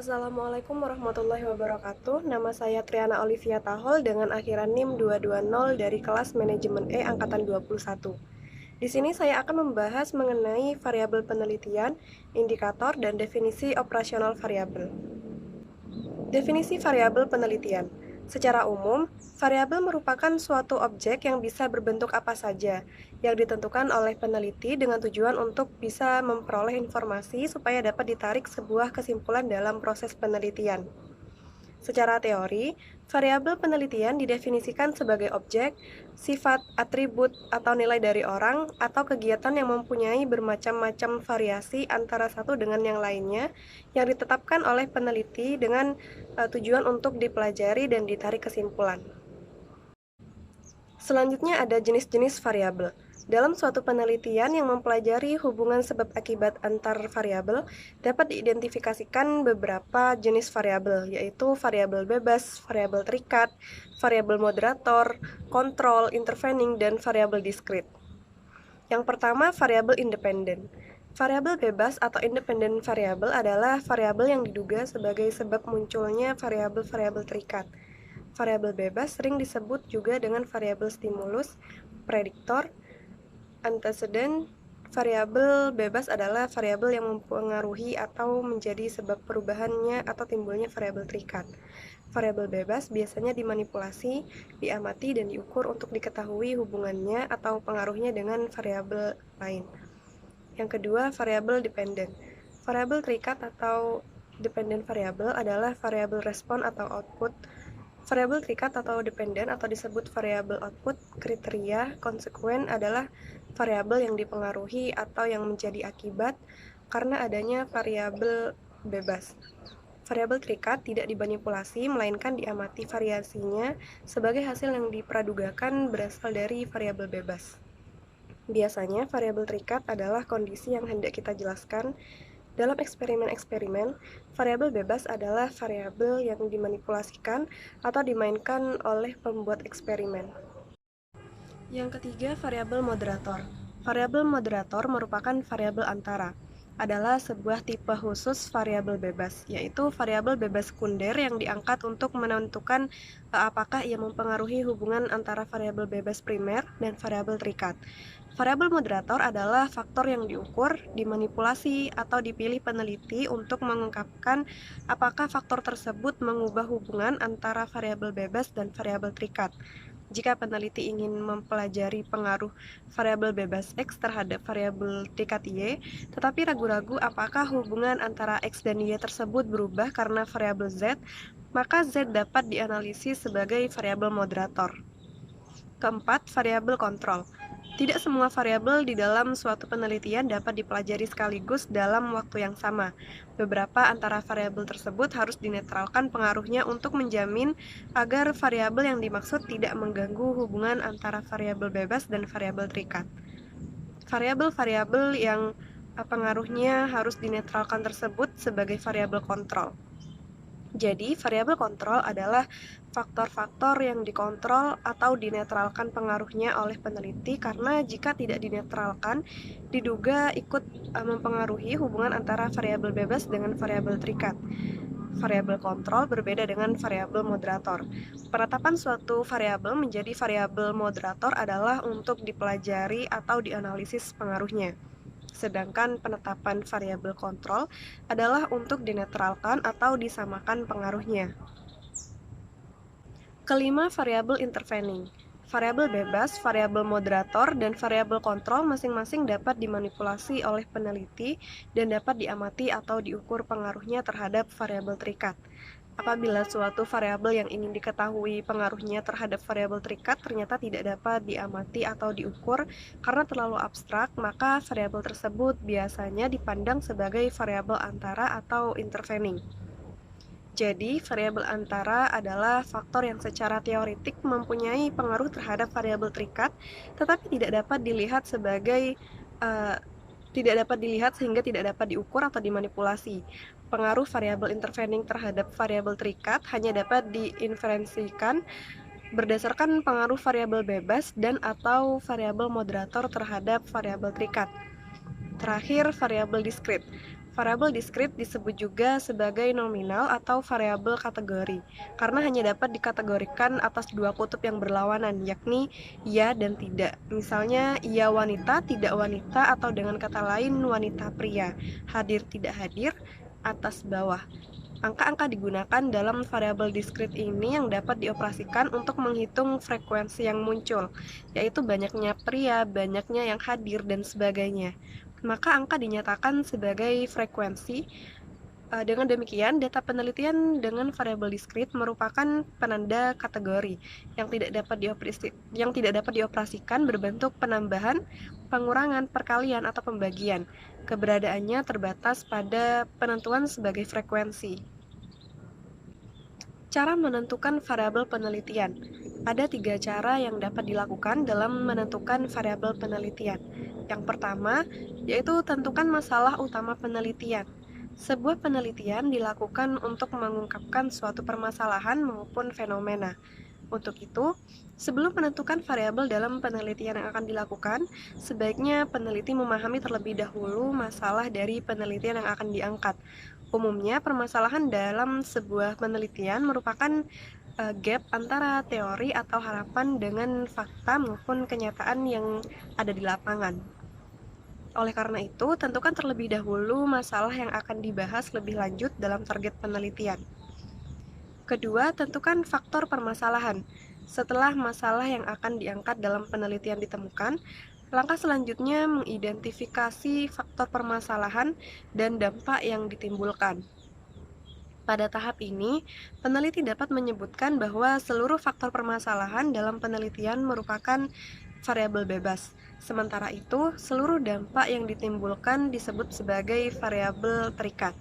Assalamualaikum warahmatullahi wabarakatuh. Nama saya Triana Olivia Tahol dengan akhiran NIM 220 dari kelas Manajemen E angkatan 21. Di sini saya akan membahas mengenai variabel penelitian, indikator, dan definisi operasional variabel. Definisi variabel penelitian. Secara umum, variabel merupakan suatu objek yang bisa berbentuk apa saja, yang ditentukan oleh peneliti dengan tujuan untuk bisa memperoleh informasi supaya dapat ditarik sebuah kesimpulan dalam proses penelitian. Secara teori, variabel penelitian didefinisikan sebagai objek, sifat, atribut, atau nilai dari orang atau kegiatan yang mempunyai bermacam-macam variasi antara satu dengan yang lainnya yang ditetapkan oleh peneliti dengan tujuan untuk dipelajari dan ditarik kesimpulan. Selanjutnya ada jenis-jenis variabel. Dalam suatu penelitian yang mempelajari hubungan sebab akibat antar variabel, dapat diidentifikasikan beberapa jenis variabel, yaitu variabel bebas, variabel terikat, variabel moderator, kontrol, intervening, dan variabel diskrit. Yang pertama, variabel independen. Variabel bebas atau independen variabel adalah variabel yang diduga sebagai sebab munculnya variabel-variabel terikat. Variabel bebas sering disebut juga dengan variabel stimulus, prediktor, antecedent. Variabel bebas adalah variabel yang mempengaruhi atau menjadi sebab perubahannya atau timbulnya variabel terikat. Variabel bebas biasanya dimanipulasi, diamati, dan diukur untuk diketahui hubungannya atau pengaruhnya dengan variabel lain. Yang kedua, variabel dependen. Variabel terikat atau dependent variable adalah variabel respon atau output. Variabel terikat atau dependen atau disebut variabel output kriteria konsekuen adalah variabel yang dipengaruhi atau yang menjadi akibat karena adanya variabel bebas. Variabel terikat tidak dimanipulasi, melainkan diamati variasinya sebagai hasil yang dipradugakan berasal dari variabel bebas. Biasanya, variabel terikat adalah kondisi yang hendak kita jelaskan. Dalam eksperimen-eksperimen, variabel bebas adalah variabel yang dimanipulasikan atau dimainkan oleh pembuat eksperimen. Yang ketiga, variabel moderator. Variabel moderator merupakan variabel antara. Adalah sebuah tipe khusus variabel bebas, yaitu variabel bebas sekunder yang diangkat untuk menentukan apakah ia mempengaruhi hubungan antara variabel bebas primer dan variabel terikat. Variabel moderator adalah faktor yang diukur, dimanipulasi, atau dipilih peneliti untuk mengungkapkan apakah faktor tersebut mengubah hubungan antara variabel bebas dan variabel terikat. Jika peneliti ingin mempelajari pengaruh variabel bebas X terhadap variabel terikat Y, tetapi ragu-ragu apakah hubungan antara X dan Y tersebut berubah karena variabel Z, maka Z dapat dianalisis sebagai variabel moderator. Keempat, variabel kontrol. Tidak semua variabel di dalam suatu penelitian dapat dipelajari sekaligus dalam waktu yang sama. Beberapa antara variabel tersebut harus dinetralkan pengaruhnya untuk menjamin agar variabel yang dimaksud tidak mengganggu hubungan antara variabel bebas dan variabel terikat. Variabel-variabel yang pengaruhnya harus dinetralkan tersebut sebagai variabel kontrol. Jadi, variabel kontrol adalah faktor-faktor yang dikontrol atau dinetralkan pengaruhnya oleh peneliti karena jika tidak dinetralkan, diduga ikut mempengaruhi hubungan antara variabel bebas dengan variabel terikat. Variabel kontrol berbeda dengan variabel moderator. Penetapan suatu variabel menjadi variabel moderator adalah untuk dipelajari atau dianalisis pengaruhnya. Sedangkan penetapan variabel kontrol adalah untuk dinetralkan atau disamakan pengaruhnya. Kelima, variabel intervening. Variabel bebas, variabel moderator, dan variabel kontrol masing-masing dapat dimanipulasi oleh peneliti dan dapat diamati atau diukur pengaruhnya terhadap variabel terikat. Apabila suatu variabel yang ingin diketahui pengaruhnya terhadap variabel terikat ternyata tidak dapat diamati atau diukur karena terlalu abstrak, maka variabel tersebut biasanya dipandang sebagai variabel antara atau intervening. Jadi, variabel antara adalah faktor yang secara teoretik mempunyai pengaruh terhadap variabel terikat, tetapi tidak dapat dilihat sehingga tidak dapat diukur atau dimanipulasi. Pengaruh variabel intervening terhadap variabel terikat hanya dapat diinferensikan berdasarkan pengaruh variabel bebas dan atau variabel moderator terhadap variabel terikat. Terakhir, variabel diskrit. Variabel diskrit disebut juga sebagai nominal atau variabel kategori, karena hanya dapat dikategorikan atas dua kutub yang berlawanan, yakni iya dan tidak. Misalnya, iya wanita, tidak wanita, atau dengan kata lain, wanita pria, hadir tidak hadir, atas bawah. Angka-angka digunakan dalam variabel diskrit ini yang dapat dioperasikan untuk menghitung frekuensi yang muncul, yaitu banyaknya pria, banyaknya yang hadir, dan sebagainya. Maka angka dinyatakan sebagai frekuensi. Dengan demikian, data penelitian dengan variabel diskrit merupakan penanda kategori yang tidak dapat dioperasikan berbentuk penambahan, pengurangan, perkalian, atau pembagian. Keberadaannya terbatas pada penentuan sebagai frekuensi. Cara menentukan variabel penelitian. Ada 3 cara yang dapat dilakukan dalam menentukan variabel penelitian. Yang pertama, yaitu tentukan masalah utama penelitian. Sebuah penelitian dilakukan untuk mengungkapkan suatu permasalahan maupun fenomena. Untuk itu, sebelum menentukan variabel dalam penelitian yang akan dilakukan, sebaiknya peneliti memahami terlebih dahulu masalah dari penelitian yang akan diangkat. Umumnya, permasalahan dalam sebuah penelitian merupakan gap antara teori atau harapan dengan fakta maupun kenyataan yang ada di lapangan. Oleh karena itu, tentukan terlebih dahulu masalah yang akan dibahas lebih lanjut dalam target penelitian. Kedua, tentukan faktor permasalahan. Setelah masalah yang akan diangkat dalam penelitian ditemukan, langkah selanjutnya mengidentifikasi faktor permasalahan dan dampak yang ditimbulkan. Pada tahap ini, peneliti dapat menyebutkan bahwa seluruh faktor permasalahan dalam penelitian merupakan variabel bebas. Sementara itu, seluruh dampak yang ditimbulkan disebut sebagai variabel terikat.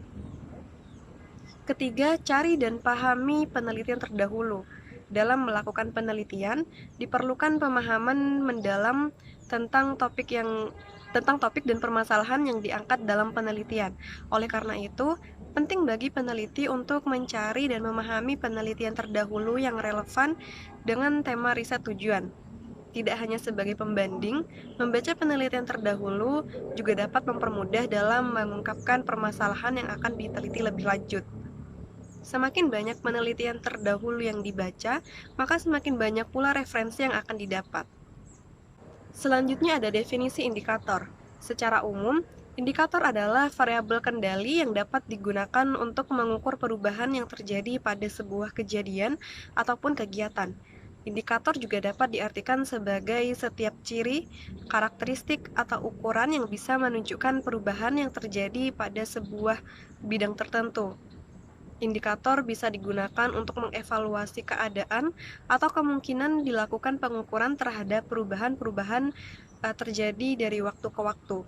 Ketiga, cari dan pahami penelitian terdahulu. Dalam melakukan penelitian, diperlukan pemahaman mendalam tentang topik dan permasalahan yang diangkat dalam penelitian. Oleh karena itu, penting bagi peneliti untuk mencari dan memahami penelitian terdahulu yang relevan dengan tema riset tujuan. Tidak hanya sebagai pembanding, membaca penelitian terdahulu juga dapat mempermudah dalam mengungkapkan permasalahan yang akan diteliti lebih lanjut. Semakin banyak penelitian terdahulu yang dibaca, maka semakin banyak pula referensi yang akan didapat. Selanjutnya ada definisi indikator. Secara umum, indikator adalah variabel kendali yang dapat digunakan untuk mengukur perubahan yang terjadi pada sebuah kejadian ataupun kegiatan. Indikator juga dapat diartikan sebagai setiap ciri, karakteristik, atau ukuran yang bisa menunjukkan perubahan yang terjadi pada sebuah bidang tertentu. Indikator bisa digunakan untuk mengevaluasi keadaan atau kemungkinan dilakukan pengukuran terhadap perubahan-perubahan terjadi dari waktu ke waktu.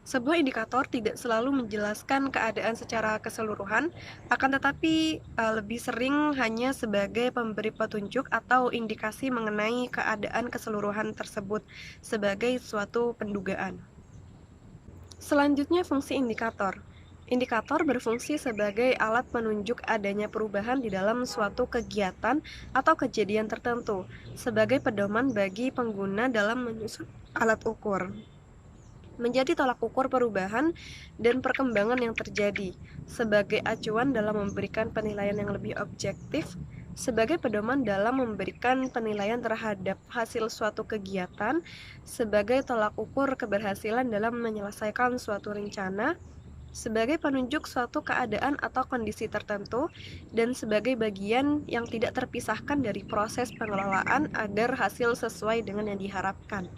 Sebuah indikator tidak selalu menjelaskan keadaan secara keseluruhan, akan tetapi lebih sering hanya sebagai pemberi petunjuk atau indikasi mengenai keadaan keseluruhan tersebut sebagai suatu pendugaan. Selanjutnya, fungsi indikator. Indikator berfungsi sebagai alat penunjuk adanya perubahan di dalam suatu kegiatan atau kejadian tertentu, sebagai pedoman bagi pengguna dalam menyusun alat ukur. Menjadi tolak ukur perubahan dan perkembangan yang terjadi, sebagai acuan dalam memberikan penilaian yang lebih objektif, sebagai pedoman dalam memberikan penilaian terhadap hasil suatu kegiatan, sebagai tolak ukur keberhasilan dalam menyelesaikan suatu rencana, sebagai penunjuk suatu keadaan atau kondisi tertentu, dan sebagai bagian yang tidak terpisahkan dari proses pengelolaan agar hasil sesuai dengan yang diharapkan.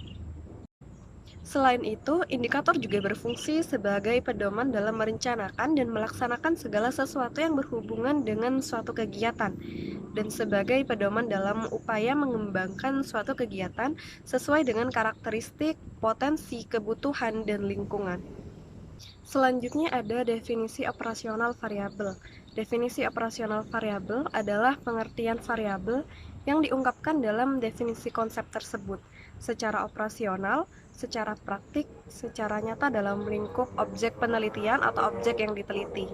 Selain itu, indikator juga berfungsi sebagai pedoman dalam merencanakan dan melaksanakan segala sesuatu yang berhubungan dengan suatu kegiatan, dan sebagai pedoman dalam upaya mengembangkan suatu kegiatan sesuai dengan karakteristik, potensi, kebutuhan, dan lingkungan. Selanjutnya ada definisi operasional variabel. Definisi operasional variabel adalah pengertian variabel yang diungkapkan dalam definisi konsep tersebut secara operasional, secara praktik, secara nyata dalam lingkup objek penelitian atau objek yang diteliti.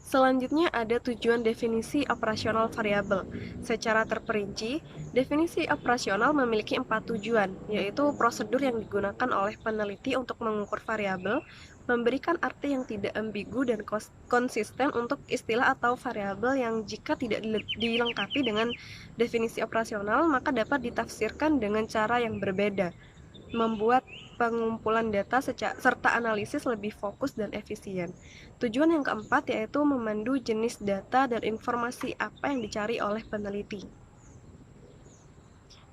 Selanjutnya ada tujuan definisi operasional variabel. Secara terperinci, definisi operasional memiliki 4 tujuan, yaitu prosedur yang digunakan oleh peneliti untuk mengukur variabel, memberikan arti yang tidak ambigu dan konsisten untuk istilah atau variabel yang jika tidak dilengkapi dengan definisi operasional maka dapat ditafsirkan dengan cara yang berbeda, membuat pengumpulan data serta analisis lebih fokus dan efisien. Tujuan yang keempat yaitu memandu jenis data dan informasi apa yang dicari oleh peneliti.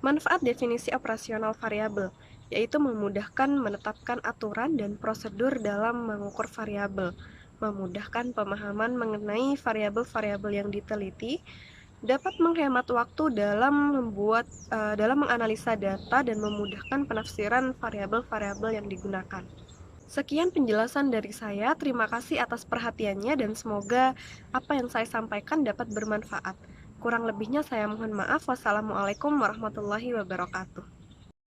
Manfaat definisi operasional variabel yaitu memudahkan menetapkan aturan dan prosedur dalam mengukur variabel, memudahkan pemahaman mengenai variabel-variabel yang diteliti, dapat menghemat waktu dalam menganalisa data dan memudahkan penafsiran variabel-variabel yang digunakan. Sekian penjelasan dari saya. Terima kasih atas perhatiannya dan semoga apa yang saya sampaikan dapat bermanfaat. Kurang lebihnya saya mohon maaf. Wassalamualaikum warahmatullahi wabarakatuh.